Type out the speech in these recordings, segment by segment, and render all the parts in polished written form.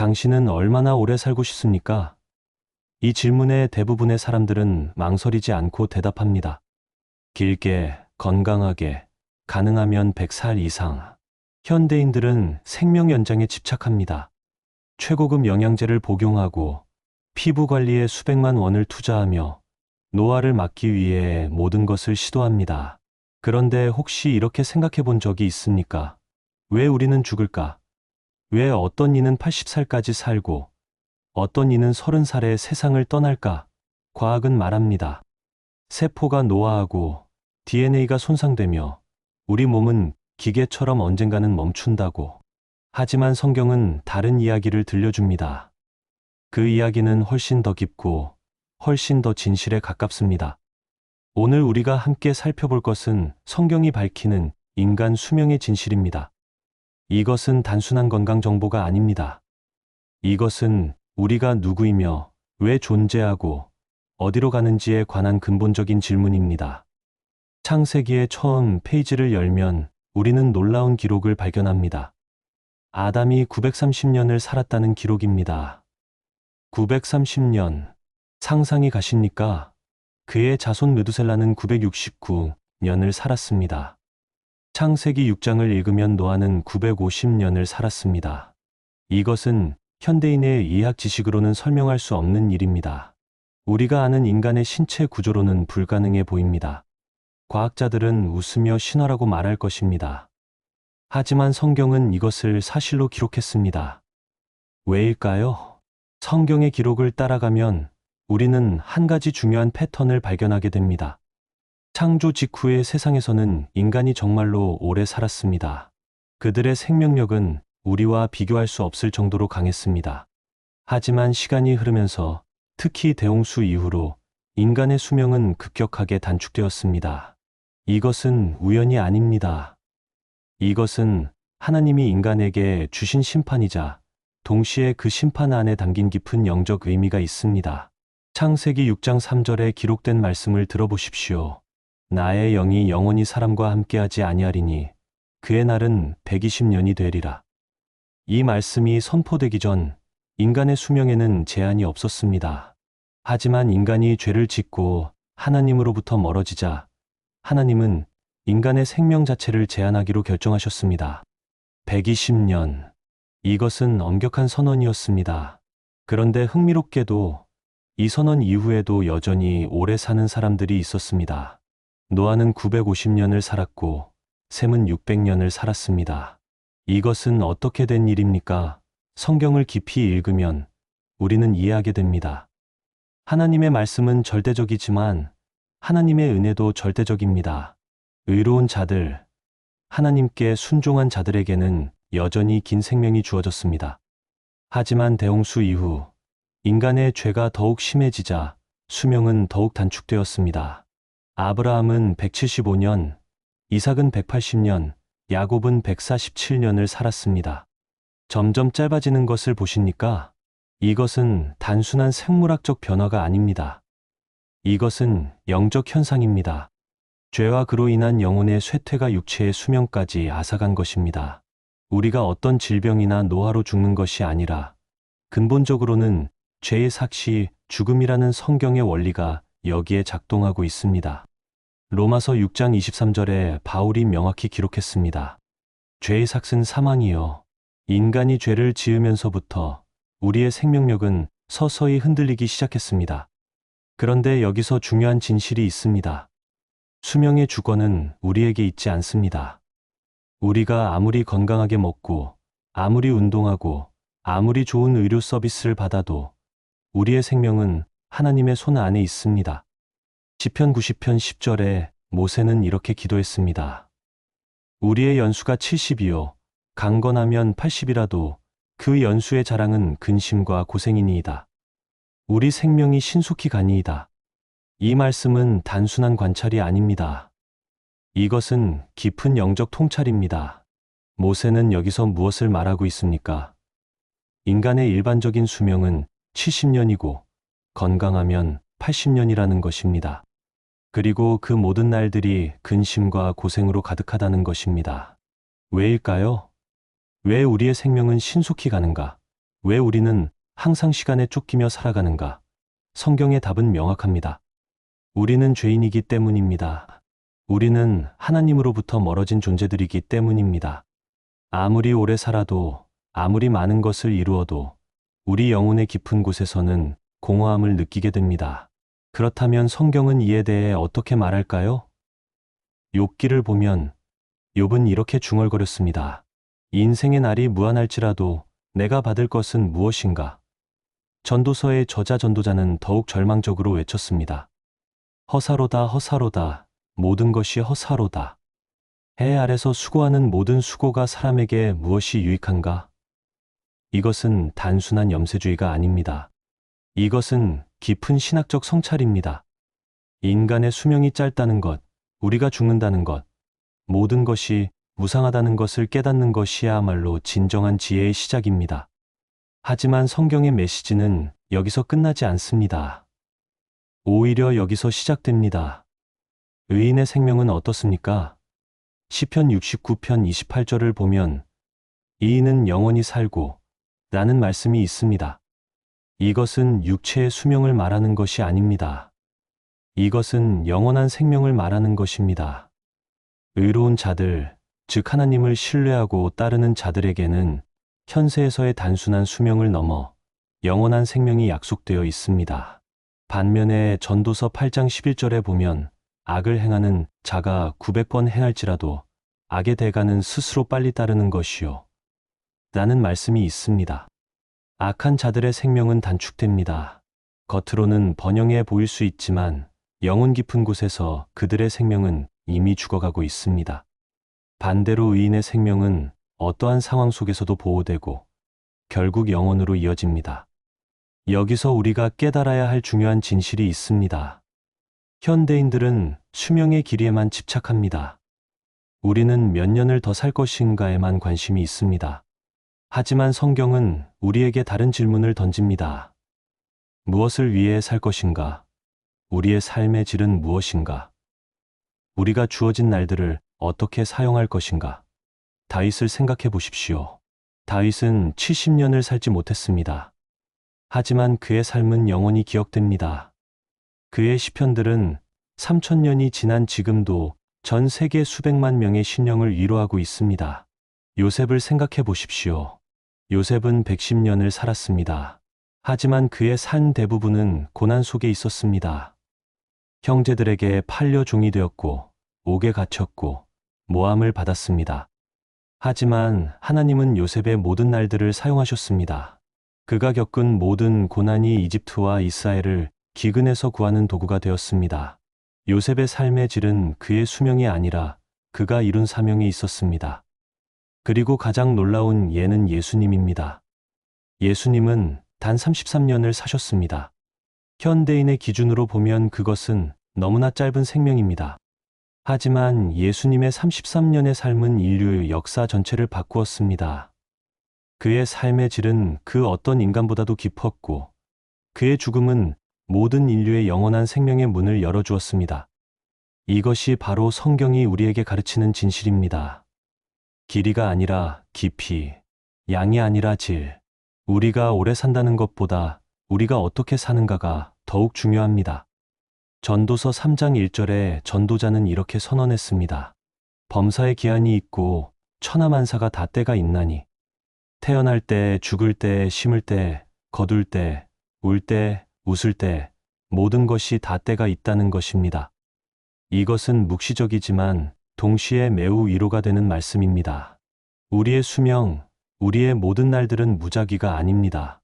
당신은 얼마나 오래 살고 싶습니까? 이 질문에 대부분의 사람들은 망설이지 않고 대답합니다. 길게, 건강하게, 가능하면 100살 이상. 현대인들은 생명 연장에 집착합니다. 최고급 영양제를 복용하고 피부 관리에 수백만 원을 투자하며 노화를 막기 위해 모든 것을 시도합니다. 그런데 혹시 이렇게 생각해 본 적이 있습니까? 왜 우리는 죽을까? 왜 어떤 이는 80살까지 살고 어떤 이는 30살에 세상을 떠날까? 과학은 말합니다. 세포가 노화하고 DNA가 손상되며 우리 몸은 기계처럼 언젠가는 멈춘다고. 하지만 성경은 다른 이야기를 들려줍니다. 그 이야기는 훨씬 더 깊고 훨씬 더 진실에 가깝습니다. 오늘 우리가 함께 살펴볼 것은 성경이 밝히는 인간 수명의 진실입니다. 이것은 단순한 건강 정보가 아닙니다. 이것은 우리가 누구이며 왜 존재하고 어디로 가는지에 관한 근본적인 질문입니다. 창세기의 처음 페이지를 열면 우리는 놀라운 기록을 발견합니다. 아담이 930년을 살았다는 기록입니다. 930년, 상상이 가십니까? 그의 자손 메두셀라는 969년을 살았습니다. 창세기 6장을 읽으면 노아는 950년을 살았습니다. 이것은 현대인의 이해학 지식으로는 설명할 수 없는 일입니다. 우리가 아는 인간의 신체 구조로는 불가능해 보입니다. 과학자들은 웃으며 신화라고 말할 것입니다. 하지만 성경은 이것을 사실로 기록했습니다. 왜일까요? 성경의 기록을 따라가면 우리는 한 가지 중요한 패턴을 발견하게 됩니다. 창조 직후의 세상에서는 인간이 정말로 오래 살았습니다. 그들의 생명력은 우리와 비교할 수 없을 정도로 강했습니다. 하지만 시간이 흐르면서 특히 대홍수 이후로 인간의 수명은 급격하게 단축되었습니다. 이것은 우연이 아닙니다. 이것은 하나님이 인간에게 주신 심판이자 동시에 그 심판 안에 담긴 깊은 영적 의미가 있습니다. 창세기 6장 3절에 기록된 말씀을 들어보십시오. 나의 영이 영원히 사람과 함께하지 아니하리니 그의 날은 120년이 되리라. 이 말씀이 선포되기 전 인간의 수명에는 제한이 없었습니다. 하지만 인간이 죄를 짓고 하나님으로부터 멀어지자 하나님은 인간의 생명 자체를 제한하기로 결정하셨습니다. 120년. 이것은 엄격한 선언이었습니다. 그런데 흥미롭게도 이 선언 이후에도 여전히 오래 사는 사람들이 있었습니다. 노아는 950년을 살았고 셈은 600년을 살았습니다. 이것은 어떻게 된 일입니까? 성경을 깊이 읽으면 우리는 이해하게 됩니다. 하나님의 말씀은 절대적이지만 하나님의 은혜도 절대적입니다. 의로운 자들, 하나님께 순종한 자들에게는 여전히 긴 생명이 주어졌습니다. 하지만 대홍수 이후 인간의 죄가 더욱 심해지자 수명은 더욱 단축되었습니다. 아브라함은 175년, 이삭은 180년, 야곱은 147년을 살았습니다. 점점 짧아지는 것을 보십니까? 이것은 단순한 생물학적 변화가 아닙니다. 이것은 영적 현상입니다. 죄와 그로 인한 영혼의 쇠퇴가 육체의 수명까지 앗아간 것입니다. 우리가 어떤 질병이나 노화로 죽는 것이 아니라 근본적으로는 죄의 삭시, 죽음이라는 성경의 원리가 여기에 작동하고 있습니다. 로마서 6장 23절에 바울이 명확히 기록했습니다. 죄의 삭은 사망이요. 인간이 죄를 지으면서부터 우리의 생명력은 서서히 흔들리기 시작했습니다. 그런데 여기서 중요한 진실이 있습니다. 수명의 주권은 우리에게 있지 않습니다. 우리가 아무리 건강하게 먹고, 아무리 운동하고, 아무리 좋은 의료 서비스를 받아도 우리의 생명은 하나님의 손 안에 있습니다. 시편 90편 10절에 모세는 이렇게 기도했습니다. 우리의 연수가 70이요 강건하면 80이라도 그 연수의 자랑은 근심과 고생이니이다. 우리 생명이 신속히 가니이다. 이 말씀은 단순한 관찰이 아닙니다. 이것은 깊은 영적 통찰입니다. 모세는 여기서 무엇을 말하고 있습니까? 인간의 일반적인 수명은 70년이고 건강하면 80년이라는 것입니다. 그리고 그 모든 날들이 근심과 고생으로 가득하다는 것입니다. 왜일까요? 왜 우리의 생명은 신속히 가는가? 왜 우리는 항상 시간에 쫓기며 살아가는가? 성경의 답은 명확합니다. 우리는 죄인이기 때문입니다. 우리는 하나님으로부터 멀어진 존재들이기 때문입니다. 아무리 오래 살아도, 아무리 많은 것을 이루어도 우리 영혼의 깊은 곳에서는 공허함을 느끼게 됩니다. 그렇다면 성경은 이에 대해 어떻게 말할까요? 욥기를 보면 욥은 이렇게 중얼거렸습니다. 인생의 날이 무한할지라도 내가 받을 것은 무엇인가? 전도서의 저자 전도자는 더욱 절망적으로 외쳤습니다. 허사로다 허사로다 모든 것이 허사로다. 해 아래서 수고하는 모든 수고가 사람에게 무엇이 유익한가? 이것은 단순한 염세주의가 아닙니다. 이것은 깊은 신학적 성찰입니다. 인간의 수명이 짧다는 것, 우리가 죽는다는 것, 모든 것이 무상하다는 것을 깨닫는 것이야말로 진정한 지혜의 시작입니다. 하지만 성경의 메시지는 여기서 끝나지 않습니다. 오히려 여기서 시작됩니다. 의인의 생명은 어떻습니까? 시편 69편 28절을 보면 이인은 영원히 살고 라는 말씀이 있습니다. 이것은 육체의 수명을 말하는 것이 아닙니다. 이것은 영원한 생명을 말하는 것입니다. 의로운 자들, 즉 하나님을 신뢰하고 따르는 자들에게는 현세에서의 단순한 수명을 넘어 영원한 생명이 약속되어 있습니다. 반면에 전도서 8장 11절에 보면 악을 행하는 자가 900번 행할지라도 악의 대가는 스스로 빨리 따르는 것이요 라는 말씀이 있습니다. 악한 자들의 생명은 단축됩니다. 겉으로는 번영해 보일 수 있지만 영혼 깊은 곳에서 그들의 생명은 이미 죽어가고 있습니다. 반대로 의인의 생명은 어떠한 상황 속에서도 보호되고 결국 영원으로 이어집니다. 여기서 우리가 깨달아야 할 중요한 진실이 있습니다. 현대인들은 수명의 길이에만 집착합니다. 우리는 몇 년을 더 살 것인가에만 관심이 있습니다. 하지만 성경은 우리에게 다른 질문을 던집니다. 무엇을 위해 살 것인가? 우리의 삶의 질은 무엇인가? 우리가 주어진 날들을 어떻게 사용할 것인가? 다윗을 생각해 보십시오. 다윗은 70년을 살지 못했습니다. 하지만 그의 삶은 영원히 기억됩니다. 그의 시편들은 3000년이 지난 지금도 전 세계 수백만 명의 심령을 위로하고 있습니다. 요셉을 생각해 보십시오. 요셉은 110년을 살았습니다. 하지만 그의 삶 대부분은 고난 속에 있었습니다. 형제들에게 팔려 종이 되었고 옥에 갇혔고 모함을 받았습니다. 하지만 하나님은 요셉의 모든 날들을 사용하셨습니다. 그가 겪은 모든 고난이 이집트와 이스라엘을 기근에서 구하는 도구가 되었습니다. 요셉의 삶의 질은 그의 수명이 아니라 그가 이룬 사명이 있었습니다. 그리고 가장 놀라운 예는 예수님입니다. 예수님은 단 33년을 사셨습니다. 현대인의 기준으로 보면 그것은 너무나 짧은 생명입니다. 하지만 예수님의 33년의 삶은 인류의 역사 전체를 바꾸었습니다. 그의 삶의 질은 그 어떤 인간보다도 깊었고 그의 죽음은 모든 인류의 영원한 생명의 문을 열어주었습니다. 이것이 바로 성경이 우리에게 가르치는 진실입니다. 길이가 아니라 깊이, 양이 아니라 질. 우리가 오래 산다는 것보다 우리가 어떻게 사는가가 더욱 중요합니다. 전도서 3장 1절에 전도자는 이렇게 선언했습니다. 범사에 기한이 있고 천하만사가 다 때가 있나니 태어날 때, 죽을 때, 심을 때, 거둘 때, 울 때, 웃을 때 모든 것이 다 때가 있다는 것입니다. 이것은 묵시적이지만 동시에 매우 위로가 되는 말씀입니다. 우리의 수명, 우리의 모든 날들은 무작위가 아닙니다.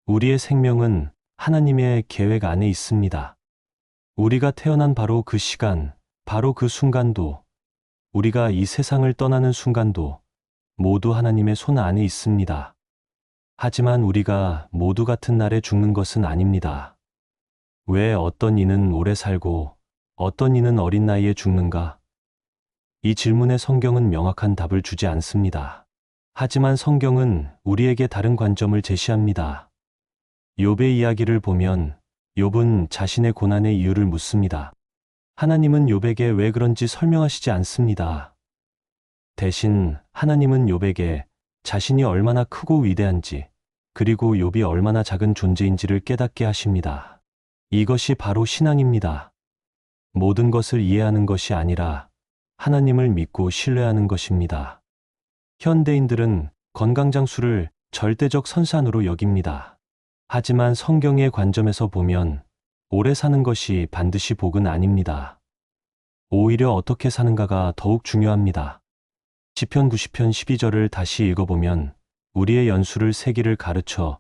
우리의 생명은 하나님의 계획 안에 있습니다. 우리가 태어난 바로 그 시간, 바로 그 순간도, 우리가 이 세상을 떠나는 순간도 모두 하나님의 손 안에 있습니다. 하지만 우리가 모두 같은 날에 죽는 것은 아닙니다. 왜 어떤 이는 오래 살고 어떤 이는 어린 나이에 죽는가? 이 질문에 성경은 명확한 답을 주지 않습니다. 하지만 성경은 우리에게 다른 관점을 제시합니다. 욥의 이야기를 보면 욥은 자신의 고난의 이유를 묻습니다. 하나님은 욥에게 왜 그런지 설명하시지 않습니다. 대신 하나님은 욥에게 자신이 얼마나 크고 위대한지 그리고 욥이 얼마나 작은 존재인지를 깨닫게 하십니다. 이것이 바로 신앙입니다. 모든 것을 이해하는 것이 아니라 하나님을 믿고 신뢰하는 것입니다. 현대인들은 건강장수를 절대적 선산으로 여깁니다. 하지만 성경의 관점에서 보면 오래 사는 것이 반드시 복은 아닙니다. 오히려 어떻게 사는가가 더욱 중요합니다. 시편 90편 12절을 다시 읽어보면 우리의 연수를 세기를 가르쳐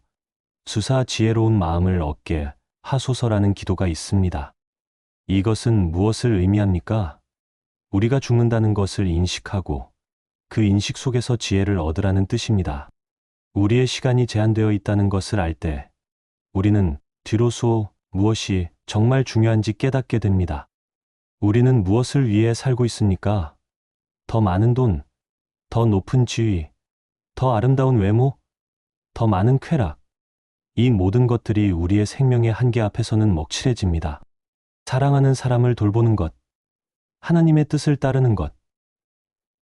수사 지혜로운 마음을 얻게 하소서라는 기도가 있습니다. 이것은 무엇을 의미합니까? 우리가 죽는다는 것을 인식하고 그 인식 속에서 지혜를 얻으라는 뜻입니다. 우리의 시간이 제한되어 있다는 것을 알 때 우리는 뒤로소 무엇이 정말 중요한지 깨닫게 됩니다. 우리는 무엇을 위해 살고 있습니까? 더 많은 돈, 더 높은 지위, 더 아름다운 외모, 더 많은 쾌락. 이 모든 것들이 우리의 생명의 한계 앞에서는 먹칠해집니다. 사랑하는 사람을 돌보는 것, 하나님의 뜻을 따르는 것,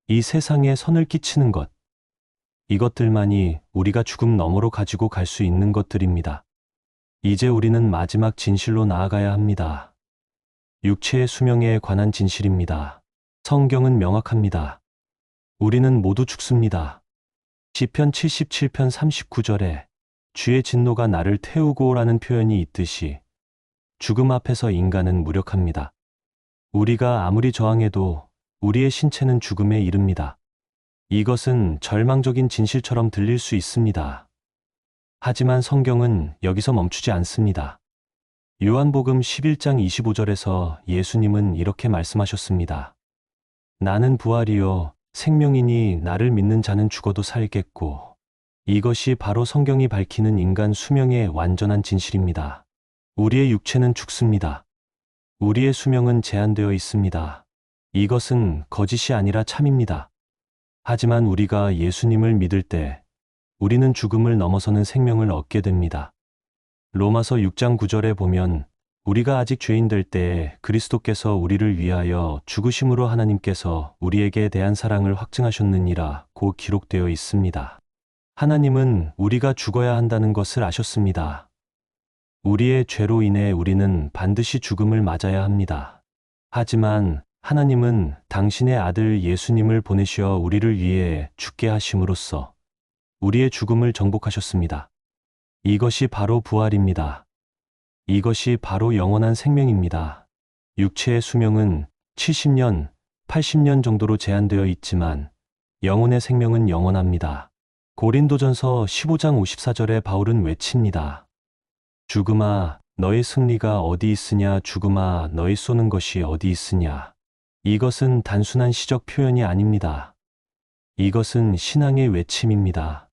이 세상에 선을 끼치는 것, 이것들만이 우리가 죽음 너머로 가지고 갈 수 있는 것들입니다. 이제 우리는 마지막 진실로 나아가야 합니다. 육체의 수명에 관한 진실입니다. 성경은 명확합니다. 우리는 모두 죽습니다. 시편 77편 39절에 주의 진노가 나를 태우고라는 표현이 있듯이 죽음 앞에서 인간은 무력합니다. 우리가 아무리 저항해도 우리의 신체는 죽음에 이릅니다. 이것은 절망적인 진실처럼 들릴 수 있습니다. 하지만 성경은 여기서 멈추지 않습니다. 요한복음 11장 25절에서 예수님은 이렇게 말씀하셨습니다. 나는 부활이요 생명이니 나를 믿는 자는 죽어도 살겠고. 이것이 바로 성경이 밝히는 인간 수명의 완전한 진실입니다. 우리의 육체는 죽습니다. 우리의 수명은 제한되어 있습니다. 이것은 거짓이 아니라 참입니다. 하지만 우리가 예수님을 믿을 때 우리는 죽음을 넘어서는 생명을 얻게 됩니다. 로마서 6장 9절에 보면 우리가 아직 죄인 될 때에 그리스도께서 우리를 위하여 죽으심으로 하나님께서 우리에게 대한 사랑을 확증하셨느니라 고 기록되어 있습니다. 하나님은 우리가 죽어야 한다는 것을 아셨습니다. 우리의 죄로 인해 우리는 반드시 죽음을 맞아야 합니다. 하지만 하나님은 당신의 아들 예수님을 보내시어 우리를 위해 죽게 하심으로써 우리의 죽음을 정복하셨습니다. 이것이 바로 부활입니다. 이것이 바로 영원한 생명입니다. 육체의 수명은 70년, 80년 정도로 제한되어 있지만 영혼의 생명은 영원합니다. 고린도전서 15장 54절에 바울은 외칩니다. 죽음아, 너의 승리가 어디 있으냐? 죽음아, 너의 쏘는 것이 어디 있으냐? 이것은 단순한 시적 표현이 아닙니다. 이것은 신앙의 외침입니다.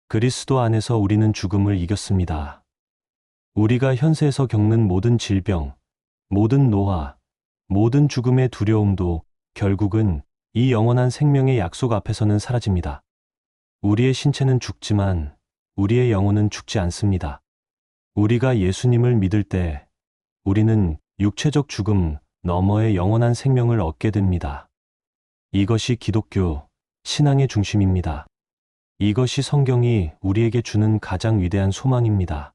그리스도 안에서 우리는 죽음을 이겼습니다. 우리가 현세에서 겪는 모든 질병, 모든 노화, 모든 죽음의 두려움도 결국은 이 영원한 생명의 약속 앞에서는 사라집니다. 우리의 신체는 죽지만 우리의 영혼은 죽지 않습니다. 우리가 예수님을 믿을 때 우리는 육체적 죽음 너머의 영원한 생명을 얻게 됩니다. 이것이 기독교 신앙의 중심입니다. 이것이 성경이 우리에게 주는 가장 위대한 소망입니다.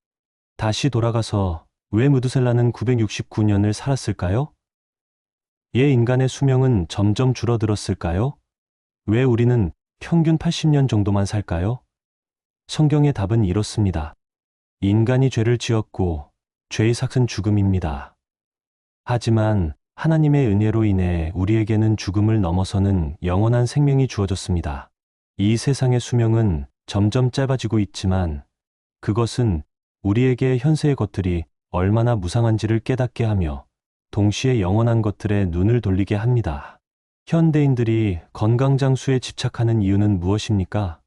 다시 돌아가서 왜 무드셀라는 969년을 살았을까요? 예, 인간의 수명은 점점 줄어들었을까요? 왜 우리는 평균 80년 정도만 살까요? 성경의 답은 이렇습니다. 인간이 죄를 지었고 죄의 삭은 죽음입니다. 하지만 하나님의 은혜로 인해 우리에게는 죽음을 넘어서는 영원한 생명이 주어졌습니다. 이 세상의 수명은 점점 짧아지고 있지만 그것은 우리에게 현세의 것들이 얼마나 무상한지를 깨닫게 하며 동시에 영원한 것들에 눈을 돌리게 합니다. 현대인들이 건강장수에 집착하는 이유는 무엇입니까?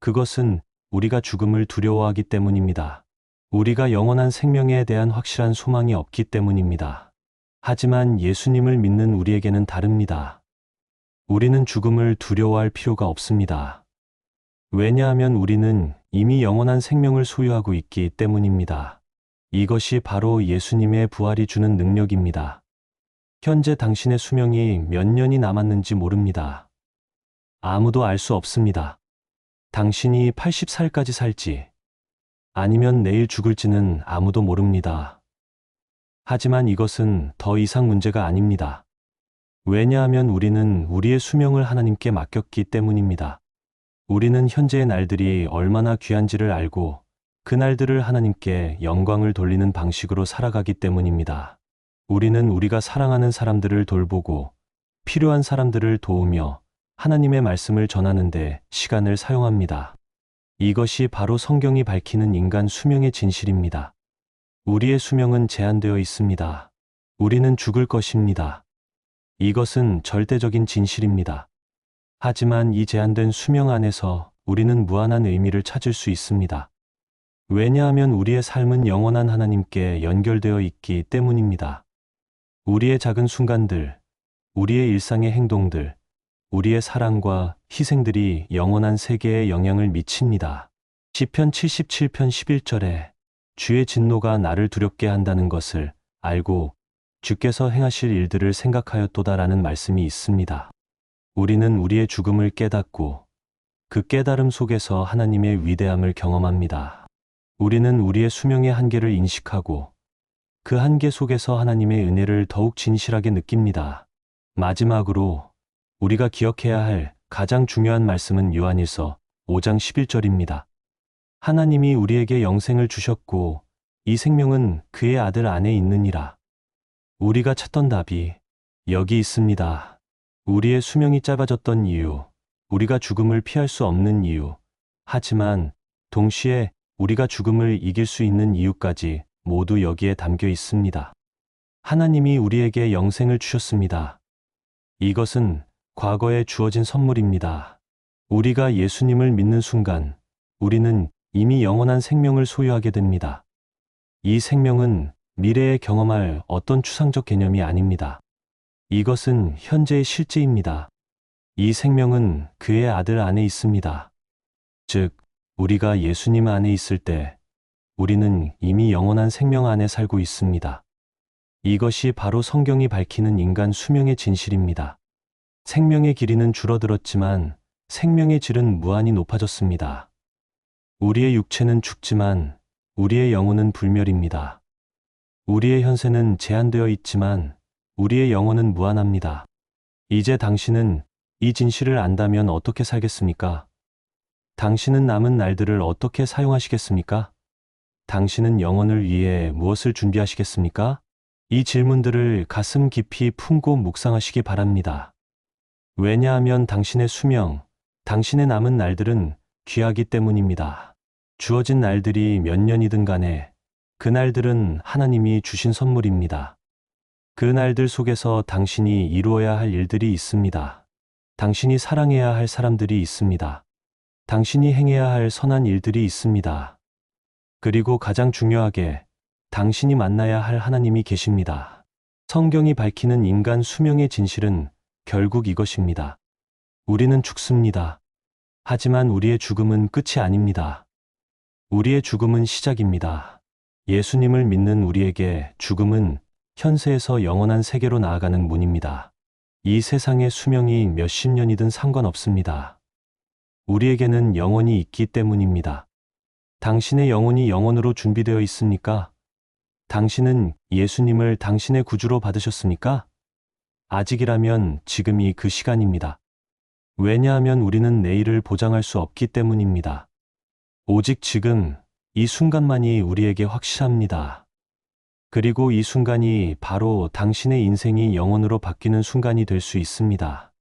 그것은 우리가 죽음을 두려워하기 때문입니다. 우리가 영원한 생명에 대한 확실한 소망이 없기 때문입니다. 하지만 예수님을 믿는 우리에게는 다릅니다. 우리는 죽음을 두려워할 필요가 없습니다. 왜냐하면 우리는 이미 영원한 생명을 소유하고 있기 때문입니다. 이것이 바로 예수님의 부활이 주는 능력입니다. 현재 당신의 수명이 몇 년이 남았는지 모릅니다. 아무도 알 수 없습니다. 당신이 80살까지 살지, 아니면 내일 죽을지는 아무도 모릅니다. 하지만 이것은 더 이상 문제가 아닙니다. 왜냐하면 우리는 우리의 수명을 하나님께 맡겼기 때문입니다. 우리는 현재의 날들이 얼마나 귀한지를 알고 그 날들을 하나님께 영광을 돌리는 방식으로 살아가기 때문입니다. 우리는 우리가 사랑하는 사람들을 돌보고 필요한 사람들을 도우며 하나님의 말씀을 전하는 데 시간을 사용합니다. 이것이 바로 성경이 밝히는 인간 수명의 진실입니다. 우리의 수명은 제한되어 있습니다. 우리는 죽을 것입니다. 이것은 절대적인 진실입니다. 하지만 이 제한된 수명 안에서 우리는 무한한 의미를 찾을 수 있습니다. 왜냐하면 우리의 삶은 영원한 하나님께 연결되어 있기 때문입니다. 우리의 작은 순간들, 우리의 일상의 행동들, 우리의 사랑과 희생들이 영원한 세계에 영향을 미칩니다. 시편 77편 11절에 주의 진노가 나를 두렵게 한다는 것을 알고 주께서 행하실 일들을 생각하였도다라는 말씀이 있습니다. 우리는 우리의 죽음을 깨닫고 그 깨달음 속에서 하나님의 위대함을 경험합니다. 우리는 우리의 수명의 한계를 인식하고 그 한계 속에서 하나님의 은혜를 더욱 진실하게 느낍니다. 마지막으로 우리가 기억해야 할 가장 중요한 말씀은 요한일서 5장 11절입니다. 하나님이 우리에게 영생을 주셨고 이 생명은 그의 아들 안에 있느니라. 우리가 찾던 답이 여기 있습니다. 우리의 수명이 짧아졌던 이유, 우리가 죽음을 피할 수 없는 이유, 하지만 동시에 우리가 죽음을 이길 수 있는 이유까지 모두 여기에 담겨 있습니다. 하나님이 우리에게 영생을 주셨습니다. 이것은 과거에 주어진 선물입니다. 우리가 예수님을 믿는 순간 우리는 이미 영원한 생명을 소유하게 됩니다. 이 생명은 미래에 경험할 어떤 추상적 개념이 아닙니다. 이것은 현재의 실제입니다. 이 생명은 그의 아들 안에 있습니다. 즉, 우리가 예수님 안에 있을 때 우리는 이미 영원한 생명 안에 살고 있습니다. 이것이 바로 성경이 밝히는 인간 수명의 진실입니다. 생명의 길이는 줄어들었지만 생명의 질은 무한히 높아졌습니다. 우리의 육체는 죽지만 우리의 영혼은 불멸입니다. 우리의 현세는 제한되어 있지만 우리의 영혼은 무한합니다. 이제 당신은 이 진실을 안다면 어떻게 살겠습니까? 당신은 남은 날들을 어떻게 사용하시겠습니까? 당신은 영혼을 위해 무엇을 준비하시겠습니까? 이 질문들을 가슴 깊이 품고 묵상하시기 바랍니다. 왜냐하면 당신의 수명, 당신의 남은 날들은 귀하기 때문입니다. 주어진 날들이 몇 년이든 간에 그 날들은 하나님이 주신 선물입니다. 그 날들 속에서 당신이 이루어야 할 일들이 있습니다. 당신이 사랑해야 할 사람들이 있습니다. 당신이 행해야 할 선한 일들이 있습니다. 그리고 가장 중요하게 당신이 만나야 할 하나님이 계십니다. 성경이 밝히는 인간 수명의 진실은 결국 이것입니다. 우리는 죽습니다. 하지만 우리의 죽음은 끝이 아닙니다. 우리의 죽음은 시작입니다. 예수님을 믿는 우리에게 죽음은 현세에서 영원한 세계로 나아가는 문입니다. 이 세상의 수명이 몇십 년이든 상관없습니다. 우리에게는 영혼이 있기 때문입니다. 당신의 영혼이 영원으로 준비되어 있습니까? 당신은 예수님을 당신의 구주로 받으셨습니까? 아직이라면 지금이 그 시간입니다. 왜냐하면 우리는 내일을 보장할 수 없기 때문입니다. 오직 지금 이 순간만이 우리에게 확실합니다. 그리고 이 순간이 바로 당신의 인생이 영원으로 바뀌는 순간이 될 수 있습니다.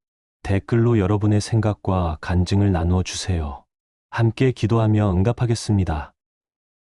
댓글로 여러분의 생각과 간증을 나누어 주세요. 함께 기도하며 응답하겠습니다.